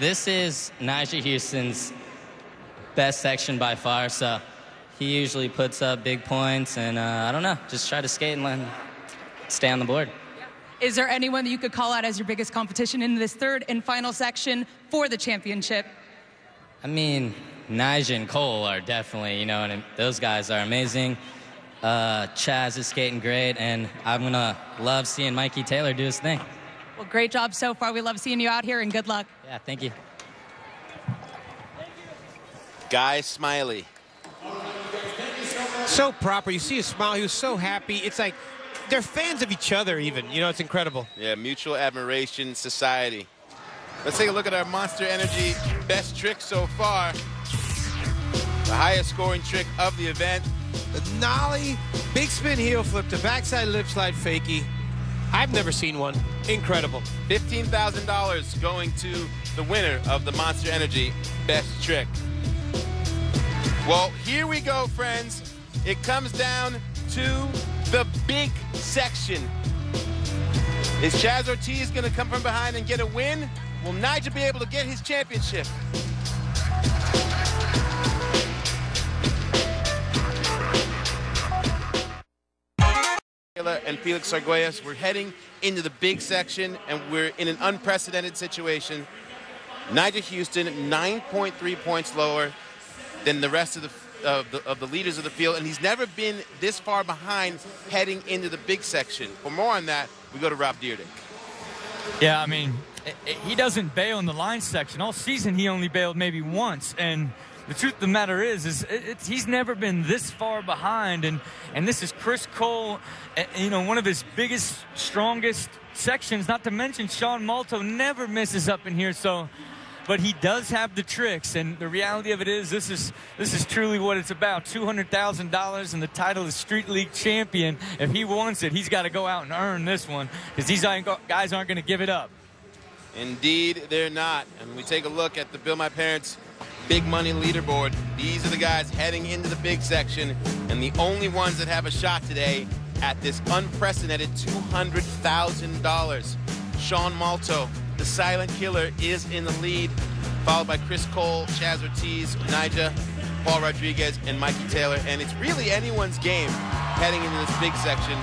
this is Nigel Houston's best section by far, so he usually puts up big points, and I don't know, just try to skate and stay on the board. Is there anyone that you could call out as your biggest competition in this third and final section for the championship? I mean, Nigel and Cole are definitely, you know, and those guys are amazing. Chaz is skating great, and I'm going to love seeing Mikey Taylor do his thing. Well, great job so far. We love seeing you out here, and good luck. Yeah, thank you. Guy Smiley. So proper. You see his smile. He was so happy. It's like they're fans of each other even. You know, it's incredible. Yeah, mutual admiration society. Let's take a look at our Monster Energy best trick so far. The highest scoring trick of the event. The nollie, big spin heel flip to backside lip slide fakie. I've never seen one. Incredible. $15,000 going to the winner of the Monster Energy best trick. Well, here we go, friends. It comes down to the big section. Is Chaz Ortiz going to come from behind and get a win? Will Nigel be able to get his championship? And Felix Arguelles, we're heading into the big section, and we're in an unprecedented situation. Nigel Houston, 9.3 points lower than the rest of the leaders of the field, and he's never been this far behind heading into the big section. For more on that, we go to Rob Dyrdek. Yeah, I mean, he doesn't bail in the line section. All season, he only bailed maybe once, and the truth of the matter is he's never been this far behind, and this is Chris Cole, you know, one of his biggest, strongest sections, not to mention Sean Malto never misses up in here, so, but he does have the tricks, and the reality of it is this is truly what it's about, $200,000 and the title of Street League champion. If he wants it, he's got to go out and earn this one, because these guys aren't going to give it up. Indeed, they're not. And we take a look at the Bill My Parents Big Money leaderboard. These are the guys heading into the big section, and the only ones that have a shot today at this unprecedented $200,000. Sean Malto, the silent killer, is in the lead, followed by Chris Cole, Chaz Ortiz, Nigel, Paul Rodriguez, and Mikey Taylor. And it's really anyone's game heading into this big section.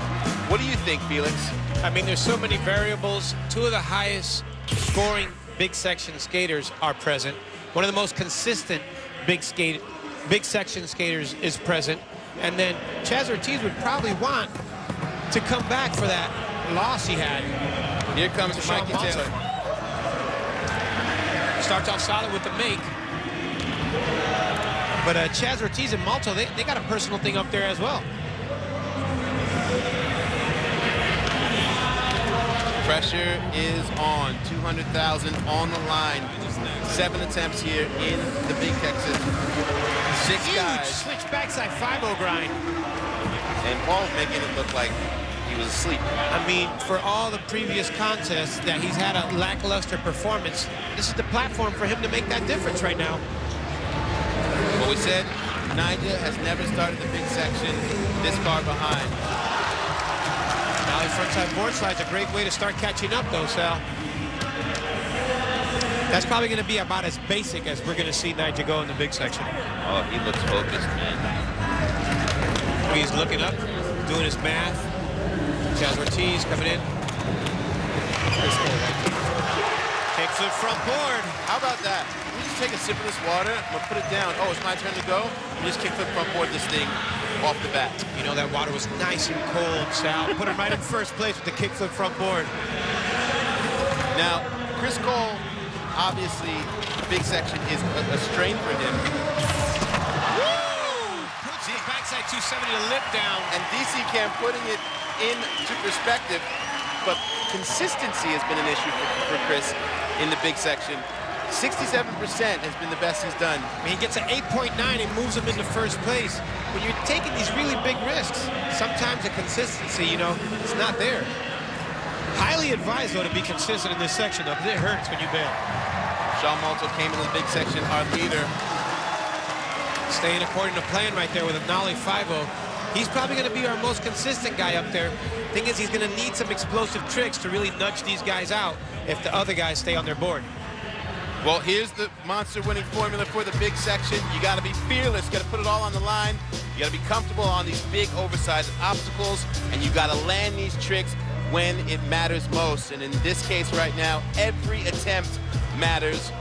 What do you think, Felix? I mean, there's so many variables. Two of the highest scoring big section skaters are present. One of the most consistent big section skaters is present. And then Chaz Ortiz would probably want to come back for that loss he had. Here comes Mikey Taylor. Starts off solid with the make. But Chaz Ortiz and Malto, they got a personal thing up there as well. Pressure is on. $200,000 on the line. 7 attempts here in the big Texas. 6 Huge guys. switch backside 5-0 grind. And Paul's making it look like he was asleep. I mean, for all the previous contests that he's had a lackluster performance, this is the platform for him to make that difference right now. What we said, Nigel has never started the big section this far behind. Nollie frontside board slide's a great way to start catching up, though, Sal. That's probably going to be about as basic as we're going to see Nigel go in the big section. Oh, he looks focused, man. He's looking up, doing his math. Chaz Ortiz coming in. Kickflip front board. How about that? Let me just take a sip of this water. I'm going to put it down. Oh, it's my turn to go? Let me just kickflip front board this thing off the bat. You know, that water was nice and cold, Sal. Put him right in first place with the kickflip front board. Now, Chris Cole, obviously, the big section is a strain for him. Woo! Puts the backside 270 to lip down. And DC Cam putting it into perspective, but consistency has been an issue for Chris in the big section. 67% has been the best he's done. I mean, he gets an 8.9 and moves him into first place. When you're taking these really big risks, sometimes the consistency, you know, it's not there. Highly advised, though, to be consistent in this section, though, because it hurts when you bail. Sean Malto came into the big section, our leader. Staying according to plan right there with a nollie 5-0. He's probably going to be our most consistent guy up there. Thing is, he's going to need some explosive tricks to really nudge these guys out if the other guys stay on their board. Well, here's the monster winning formula for the big section. You got to be fearless. You got to put it all on the line. You got to be comfortable on these big, oversized obstacles, and you got to land these tricks when it matters most. And in this case right now, every attempt matters.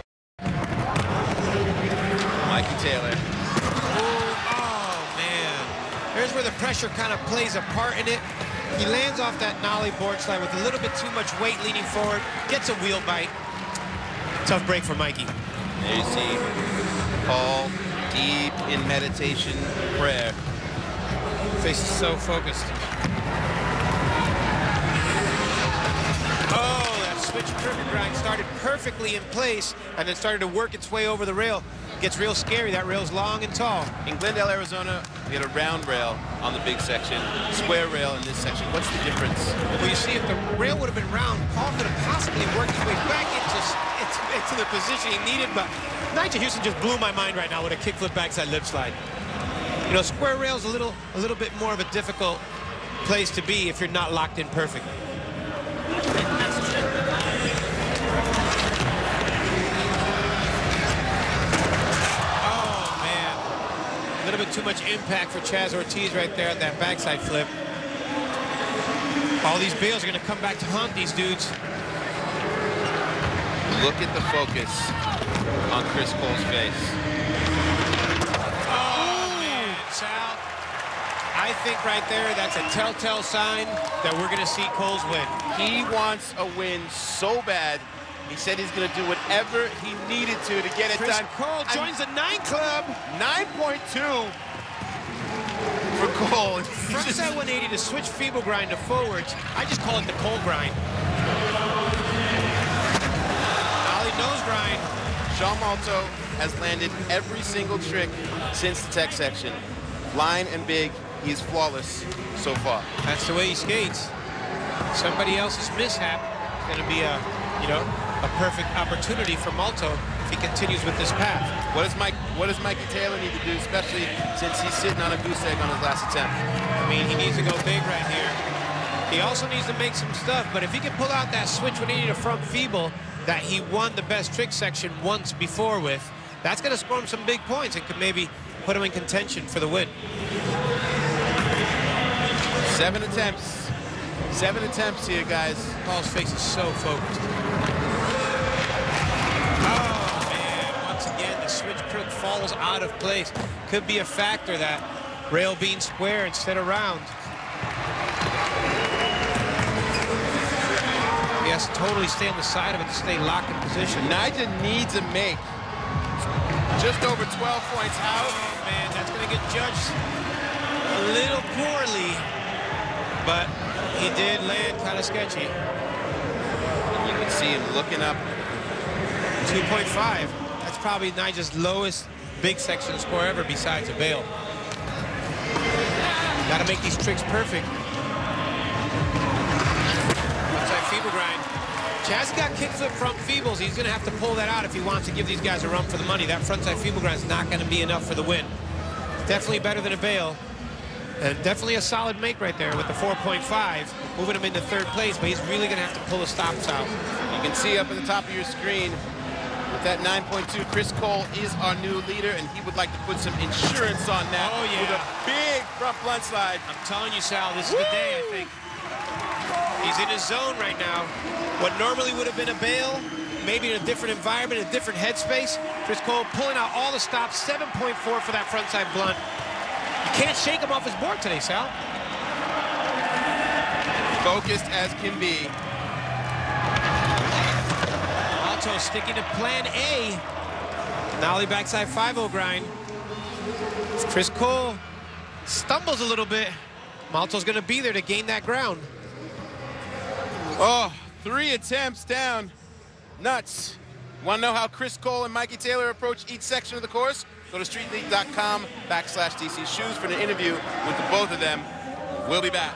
Mikey Taylor. Oh, man. Here's where the pressure kind of plays a part in it. He lands off that nollie board slide with a little bit too much weight leaning forward, gets a wheel bite. Tough break for Mikey. There you see Paul deep in meditation prayer. Face is so focused. Oh, that switch trigger grind started perfectly in place and then started to work its way over the rail. Gets real scary. That rail's long and tall. In Glendale, Arizona, we had a round rail on the big section, square rail in this section. What's the difference? Well, you see, if the rail would have been round, Paul could have possibly worked his way back into the position he needed, but Nigel Houston just blew my mind right now with a kickflip backside lip slide. You know, square rail's a little bit more of a difficult place to be if you're not locked in perfectly. Oh, man. A little bit too much impact for Chaz Ortiz right there at that backside flip. All these bales are going to come back to haunt these dudes. Look at the focus on Chris Cole's face. Oh, man, Sal. I think right there, that's a telltale sign that we're going to see Coles win. He wants a win so bad. He said he's going to do whatever he needed to get it Chris done. Cole joins the 9 club. 9.2 for Cole. Frontside 180 to switch feeble grind to forwards. I just call it the Cole grind. Nose grind. Sean Malto has landed every single trick since the tech section. Line and big, he's flawless so far. That's the way he skates. Somebody else's mishap is going to be a perfect opportunity for Malto if he continues with this path. What does Mikey Taylor need to do, especially since he's sitting on a goose egg on his last attempt? I mean, he needs to go big right here. He also needs to make some stuff, but if he can pull out that switch when he needs a front feeble that he won the best trick section once before with, that's going to score him some big points and could maybe put him in contention for the win. 7 attempts. 7 attempts here, guys. Paul's face is so focused. Oh, man. Once again, the switch crook falls out of place. Could be a factor, that rail being square instead of round. He has to totally stay on the side of it to stay locked in position. Nigel needs a make. Just over 12 points out. Oh, man, that's going to get judged a little poorly. But he did land kind of sketchy. You can see him looking up. 2.5. That's probably Nigel's lowest big section score ever besides a bail. Got to make these tricks perfect. Feeble grind. Chaz got kickflip front feebles. He's going to have to pull that out if he wants to give these guys a run for the money. That frontside feeble grind is not going to be enough for the win. Definitely better than a bail. And definitely a solid make right there with the 4.5, moving him into 3rd place, but he's really going to have to pull the stops out. You can see up at the top of your screen, with that 9.2, Chris Cole is our new leader, and he would like to put some insurance on that. Oh, yeah. With a big front blunt slide. I'm telling you, Sal, this is the day, I think. He's in his zone right now. What normally would have been a bail, maybe in a different environment, a different headspace. Chris Cole pulling out all the stops, 7.4 for that frontside blunt. You can't shake him off his board today, Sal. Focused as can be. Malto sticking to plan A. Nollie backside 5-0 grind. Chris Cole stumbles a little bit. Malto's going to be there to gain that ground. Oh, 3 attempts down. Nuts. Want to know how Chris Cole and Mikey Taylor approach each section of the course? Go to streetleague.com/DC Shoes for an interview with the both of them. We'll be back.